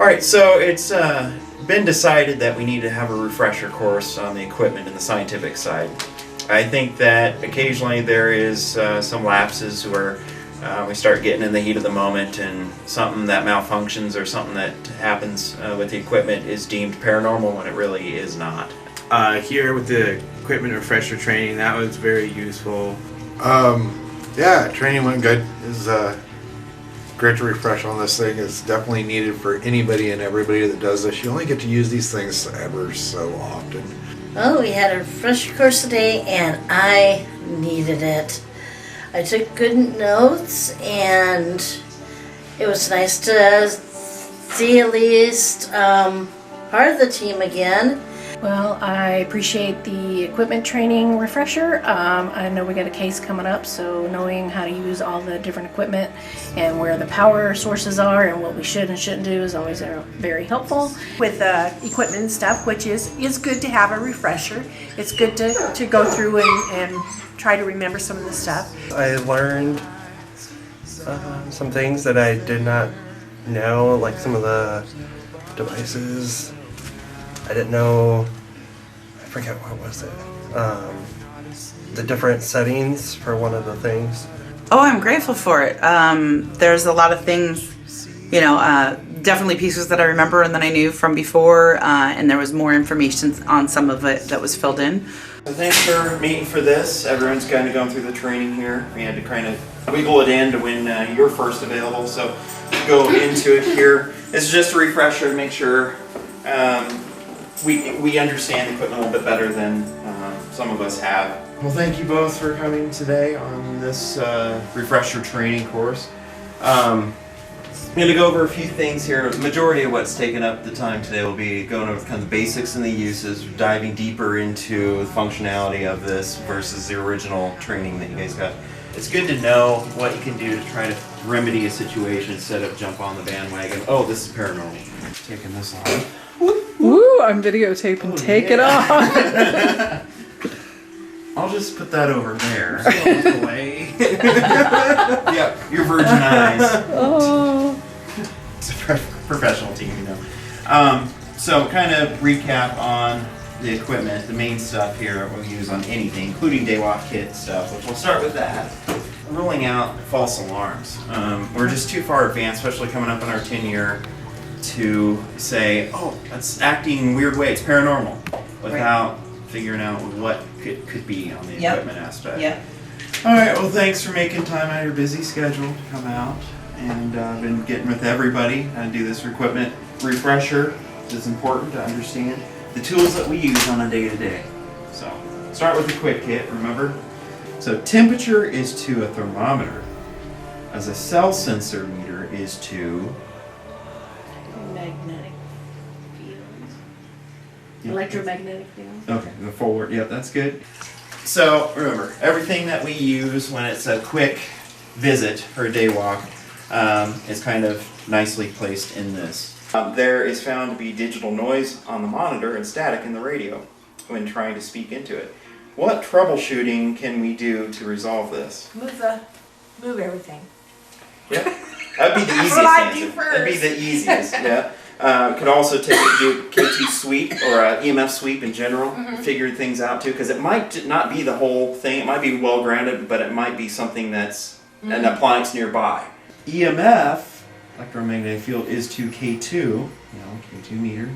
All right, so it's been decided that we need to have a refresher course on the equipment and the scientific side. I think that occasionally there is some lapses where we start getting in the heat of the moment and something that malfunctions or something that happens with the equipment is deemed paranormal when it really is not. Here with the equipment refresher training, that was very useful. Yeah, training went good. Is great to refresh on this thing. It's definitely needed for anybody and everybody that does this. You only get to use these things ever so often. Well, we had a refresher course today, and I needed it. I took good notes, and it was nice to see at least part of the team again. Well, I appreciate the equipment training refresher. I know we got a case coming up, so knowing how to use all the different equipment and where the power sources are and what we should and shouldn't do is always very helpful. With equipment and stuff, which is good to have a refresher. It's good to go through and try to remember some of the stuff. I learned some things that I did not know, like some of the devices. I didn't know, I forget what was it, the different settings for one of the things. Oh, I'm grateful for it. There's a lot of things, definitely pieces that I remember and that I knew from before, and there was more information on some of it that was filled in. So thanks for meeting for this. Everyone's kind of going through the training here. We had to kind of wiggle it in to when you're first available, so go into it here. This is just a refresher to make sure we understand the equipment a little bit better than some of us have. Well, thank you both for coming today on this refresher training course. I'm going to go over a few things here. The majority of what's taken up the time today will be going over kind of the basics and the uses, diving deeper into the functionality of this versus the original training that you guys got. It's good to know what you can do to try to remedy a situation instead of jump on the bandwagon. Oh, this is paranormal. Taking this off. Woo, I'm videotaping. Take it off. I'll just put that over there. Away. Yep, your virgin eyes. Oh. It's a professional team, So kind of recap on the equipment, the main stuff here we'll use on anything, including Daywalk kit stuff, which we'll start with that. Ruling out false alarms. We're just too far advanced, especially coming up on our 10-year, to say, oh, that's acting in a weird way, it's paranormal, without figuring out what could be on the equipment aspect. Yep. Alright, well thanks for making time out of your busy schedule to come out, and I've been getting with everybody and do this equipment refresher. It's important to understand the tools that we use on a day-to-day. So, start with the quick hit, remember? So temperature is to a thermometer, as a cell sensor meter is to Magnetic fields. Electromagnetic fields. Okay, go forward. Yep, that's good. So remember, everything that we use when it's a quick visit or a day walk is kind of nicely placed in this. There is found to be digital noise on the monitor and static in the radio when trying to speak into it. What troubleshooting can we do to resolve this? Move everything. Yeah, that'd be the easiest what I answer. do first. That'd be the easiest. Yeah. Could also do KT sweep or EMF sweep in general. Figure things out too, because it might not be the whole thing. It might be well grounded, but it might be something that's an appliance nearby. EMF, electromagnetic field, is to K2, K2 meter,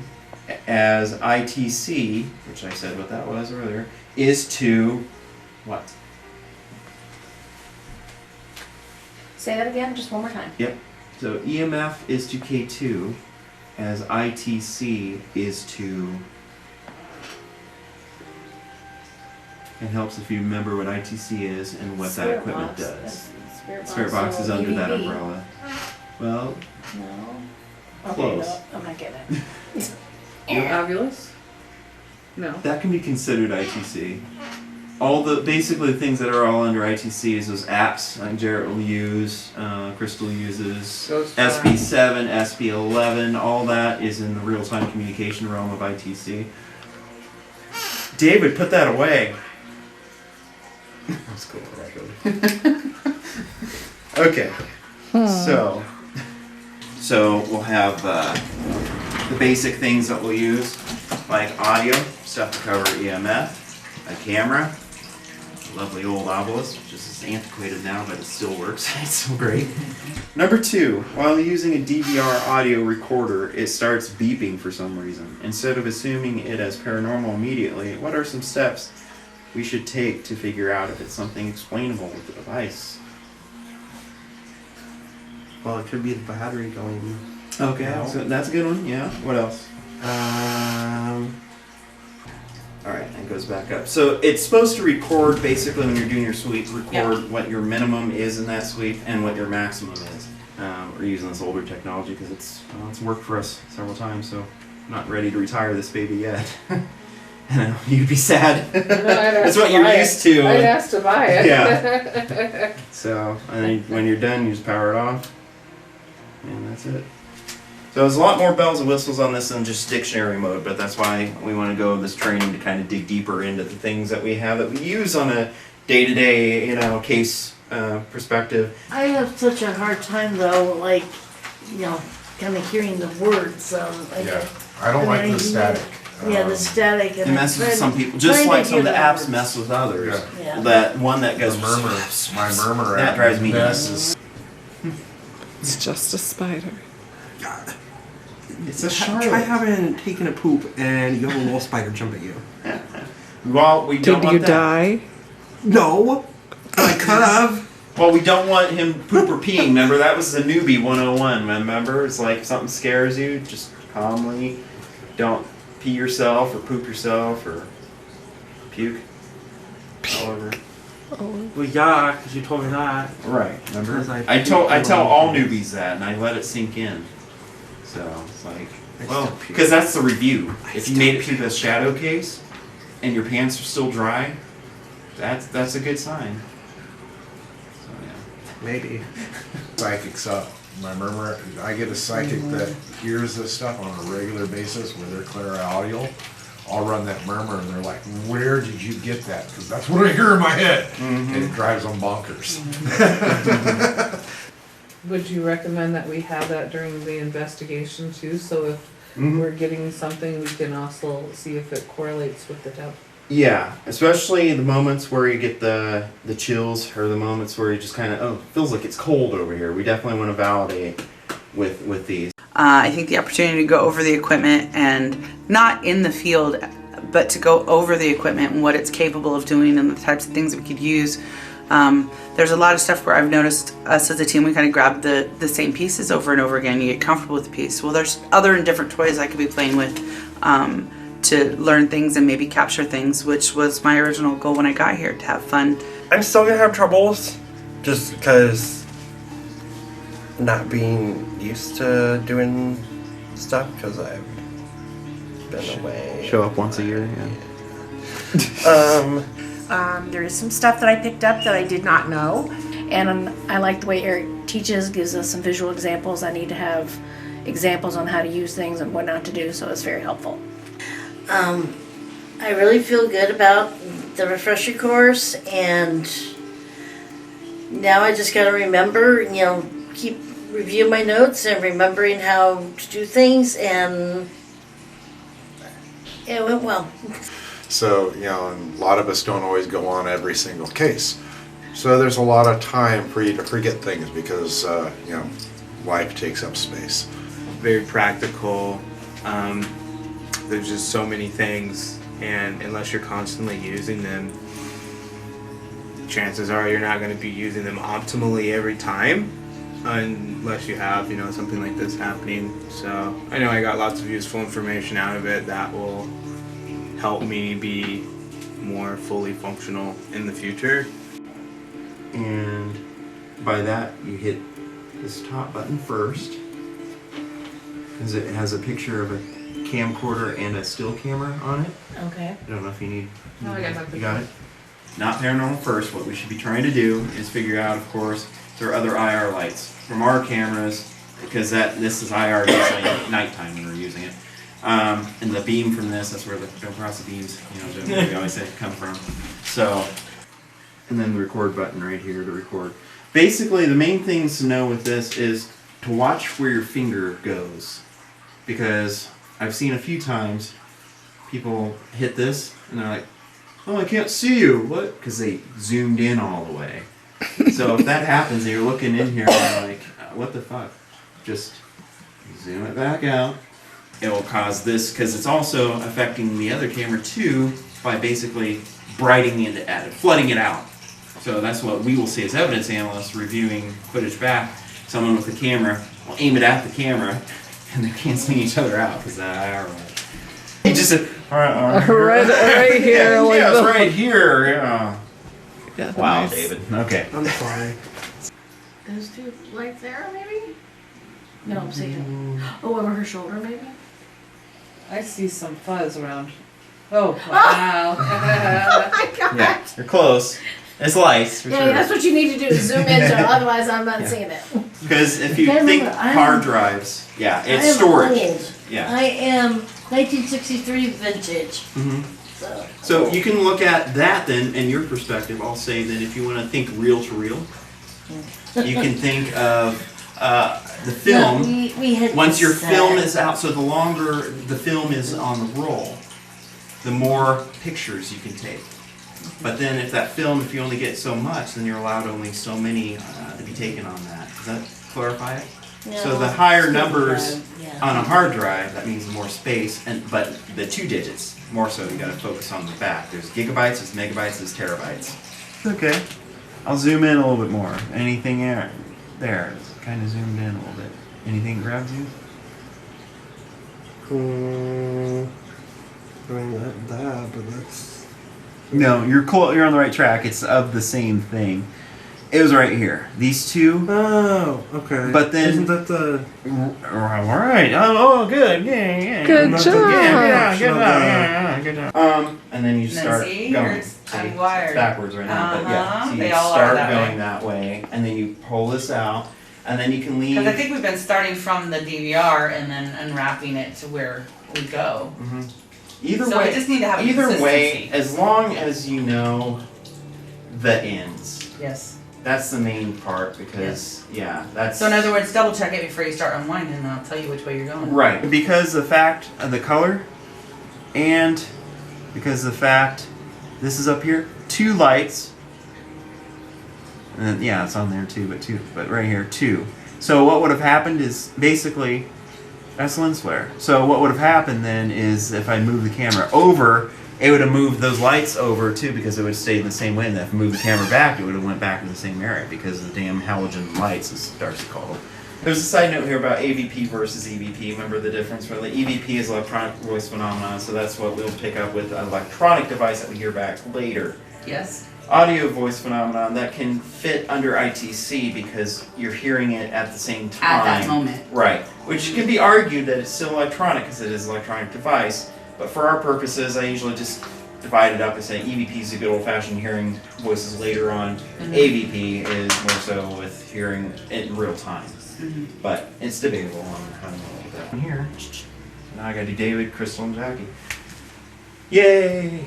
as ITC, which I said what that was earlier, is to what? Say that again, just one more time. Yep. So EMF is to K2, as ITC is to... It helps if you remember what ITC is and what that equipment does. Spirit box is under that umbrella. Well, No. close. Okay, no, I'm not getting it. Fabulous? No. That can be considered ITC. Basically the things that are all under ITC is those apps like Jarrett will use, Crystal uses, SB7, SB11, all that is in the real-time communication realm of ITC. David, put that away. That's cool. Okay, so we'll have the basic things that we'll use, like audio, stuff to cover EMF, a camera, lovely old obelisk, which is antiquated now, but it still works. It's so great. Number 2, while using a DVR audio recorder, it starts beeping for some reason. Instead of assuming it as paranormal immediately, what are some steps we should take to figure out if it's something explainable with the device? Well, it could be the battery going. Okay, so that's a good one. Yeah. What else? All right, it goes back up. So it's supposed to record basically when you're doing your sweep, record what your minimum is in that sweep and what your maximum is. We're using this older technology because it's worked for us several times. So I'm not ready to retire this baby yet. You'd be sad. That's what you're used to. I'd ask to buy it. Yeah. So and then when you're done, you just power it off, and that's it. So there's a lot more bells and whistles on this than just dictionary mode, but that's why we want to go this training to kind of dig deeper into the things that we have that we use on a day-to-day, case perspective. I have such a hard time though, like, kind of hearing the words. I don't like the static. The static. It messes with some people, just like some of the apps mess with others. Yeah. That one that goes murmur. My murmur that app drives me messes. nuts. It's just a spider. It's a Try Charlotte. having taken a poop and you have a little spider jump at you. Well, we don't Did want you that. die? No, I could have. Well, we don't want him poop or peeing. Remember, that was the newbie 101. Remember, it's like if something scares you, just calmly, don't pee yourself or poop yourself or puke. However, Well, yeah, because you told me that. right. Remember, 'Cause I I tell puked all around. newbies that, and I let it sink in. So it's like, I well, still puke. because that's the review. I If you still made it through the shadow case and your pants are still dry, that's a good sign. So yeah. Maybe. Psychics up. My murmur. I get a psychic that hears this stuff on a regular basis where they're clear audio. I'll run that murmur and they're like, "Where did you get that?" Because that's what I hear in my head, and it drives them bonkers. Would you recommend that we have that during the investigation too? So if we're getting something, we can also see if it correlates with the temp. Yeah, especially the moments where you get the chills, or the moments where you just kind of feels like it's cold over here. We definitely want to validate with these. I think the opportunity to go over the equipment and not in the field, but to go over the equipment and what it's capable of doing and the types of things that we could use. There's a lot of stuff where I've noticed us as a team, we kind of grab the same pieces over and over again. You get comfortable with the piece. Well, there's other and different toys I could be playing with to learn things and maybe capture things, which was my original goal when I got here, to have fun. I'm still gonna have troubles, just because not being used to doing stuff, because I've been away. Show up once a year. Yeah. There is some stuff that I picked up that I did not know. And I like the way Eric teaches, gives us some visual examples. I need to have examples on how to use things and what not to do, so it's very helpful. I really feel good about the refresher course, and now I just gotta remember, keep reviewing my notes and remembering how to do things, and it went well. So, and a lot of us don't always go on every single case. So there's a lot of time for you to forget things because, life takes up space. Very practical. There's just so many things, and unless you're constantly using them, chances are you're not going to be using them optimally every time, unless you have, something like this happening. So I know I got lots of useful information out of it that will help me be more fully functional in the future. And by that, you hit this top button first, because it has a picture of a camcorder and a still camera on it. Okay. I don't know if you need. No, I got that You got it? Not paranormal first. What we should be trying to do is figure out, of course, there are other IR lights from our cameras, because this is IR usually at nighttime when we're using it. And the beam from this, that's where don't cross the beams, we always say come from. So, and then the record button right here to record. Basically, the main things to know with this is to watch where your finger goes. Because I've seen a few times people hit this and they're like, oh, I can't see you. What? Because they zoomed in all the way. So if that happens and you're looking in here and you're like, what the fuck? Just zoom it back out. It will cause this, because it's also affecting the other camera too by basically brightening it, flooding it out. So that's what we will see as evidence analysts reviewing footage back. Someone with the camera will aim it at the camera and they're canceling each other out because he just said, Right here. Yeah, like it's the- right here. Yeah. Yeah, Wow, nice. David. Okay. I'm sorry. Those two right there, maybe? No, I'm seeing. Oh, over her shoulder, maybe? I see some fuzz around. Oh, wow. Yeah, you're close. It's lights for Yeah, sure. that's what you need to do is zoom into it, otherwise I'm not seeing it. Because if you Can't think remember, I'm- hard drives, yeah, I it's am storage. old. Yeah. I am 1963 vintage. hmm So, So you can look at that then, in your perspective. I'll say that if you want to think reel to reel, you can think of the film. No, we had Once your this, film is out, so the longer the film is on the roll, the more pictures you can take. But then if that film, if you only get so much, then you're allowed only so many to be taken on that. Does that clarify it? So No, the higher still numbers bad, yeah. on a hard drive, that means more space, but the 2 digits, more so, you gotta focus on the back. There's gigabytes, there's megabytes, there's terabytes. Okay. I'll zoom in a little bit more. Anything there, it's kind of zoomed in a little bit. Anything grabs you? I mean, that, but that's. No, you're cool. You're on the right track. It's of the same thing. It was right here. These two. Oh, okay. But then- Isn't that the. All right. Oh, good. Yeah. Good Not job. the- Yeah, good job. not Yeah, good job. And then you And then start see, going. yours unwired. It's backwards right now, but yeah. Uh-huh, So you they all are start that going way. that way, and then you pull this out, and then you can leave. Because I think we've been starting from the DVR and then unwrapping it to where we go. Mhm. Either So way, we just need to have a either way, consistency. as long as you know the ends. Yes. That's the main part because yeah, that's So in other words, double check it before you start unwinding, and I'll tell you which way you're going. right because the fact of the color, and because the fact this is up here, 2 lights, and then, yeah, it's on there too, but right here 2. So what would have happened is basically that's lens flare. So what would have happened then is if I move the camera over, it would have moved those lights over too because it would have stayed in the same way. And if I moved the camera back, it would have went back in the same area because of the damn halogen lights, as Darcy called them. There's a side note here about AVP versus EVP. Remember the difference? Really, EVP is electronic voice phenomenon, so that's what we'll pick up with an electronic device that we hear back later. Yes. Audio voice phenomenon that can fit under ITC because you're hearing it at the same time. At that moment. Right. Which can be argued that it's still electronic because it is an electronic device. But for our purposes, I usually just divide it up and say EVP is a good old-fashioned hearing voices later on. AVP is more so with hearing in real time. But it's debatable on how to know that. Here. Now I gotta do David, Crystal, and Jackie. Yay!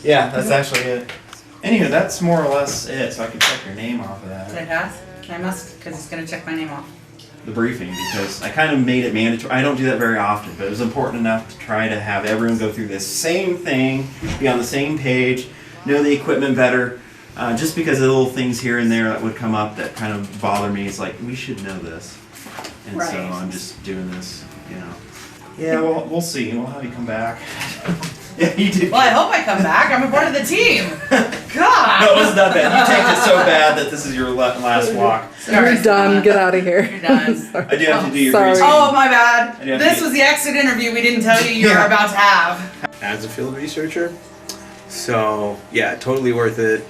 Yeah, that's actually it. Anyway, that's more or less it, so I can check your name off of that. Can I pass? I must, because it's going to check my name off. The briefing, because I kind of made it mandatory. I don't do that very often, but it was important enough to try to have everyone go through this same thing, be on the same page, know the equipment better. Just because of the little things here and there that would come up that kind of bother me, it's like, we should know this. And so Right. I'm just doing this, you know. Yeah, well, we'll see. We'll have you come back. Yeah, you did. Well, I hope I come back. I'm a part of the team. God. No, it wasn't that bad. You tanked it so bad that this is your last walk. Sorry, You're done. Scott. Get out of here. You're done. Sorry. I do have to do your Sorry. briefing. Oh, my bad. I do have This to was the exit interview we didn't tell you you were Yeah. about to have. As a field researcher. So yeah, totally worth it.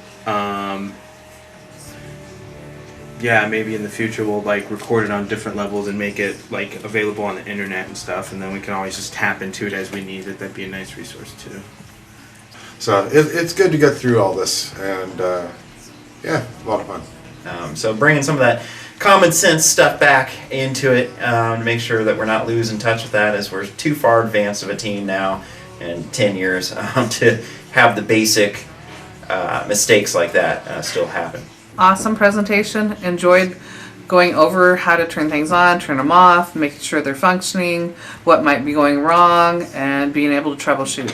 Yeah, maybe in the future we'll like record it on different levels and make it like available on the internet and stuff, and then we can always just tap into it as we need it. That'd be a nice resource too. So it's good to get through all this, and yeah, a lot of fun. So bringing some of that common sense stuff back into it to make sure that we're not losing touch with that, as we're too far advanced of a team now in 10 years to have the basic mistakes like that still happen. Awesome presentation. Enjoyed going over how to turn things on, turn them off, making sure they're functioning, what might be going wrong, and being able to troubleshoot.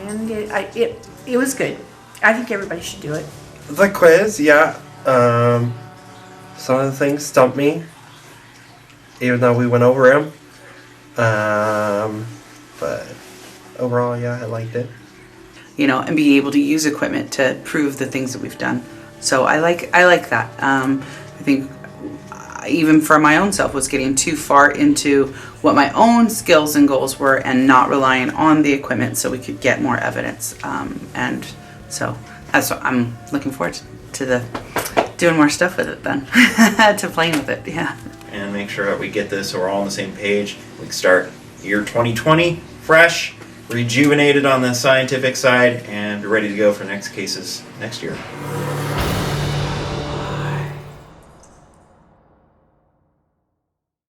And it was good. I think everybody should do it. The quiz, yeah. Some of the things stumped me, even though we went over them. But overall, yeah, I liked it. You know, and be able to use equipment to prove the things that we've done. So I like that. I think even for my own self was getting too far into what my own skills and goals were and not relying on the equipment so we could get more evidence. And so that's what I'm looking forward to doing more stuff with it then, to playing with it, yeah. And make sure that we get this so we're all on the same page. We can start year 2020 fresh, rejuvenated on the scientific side, and ready to go for next cases next year.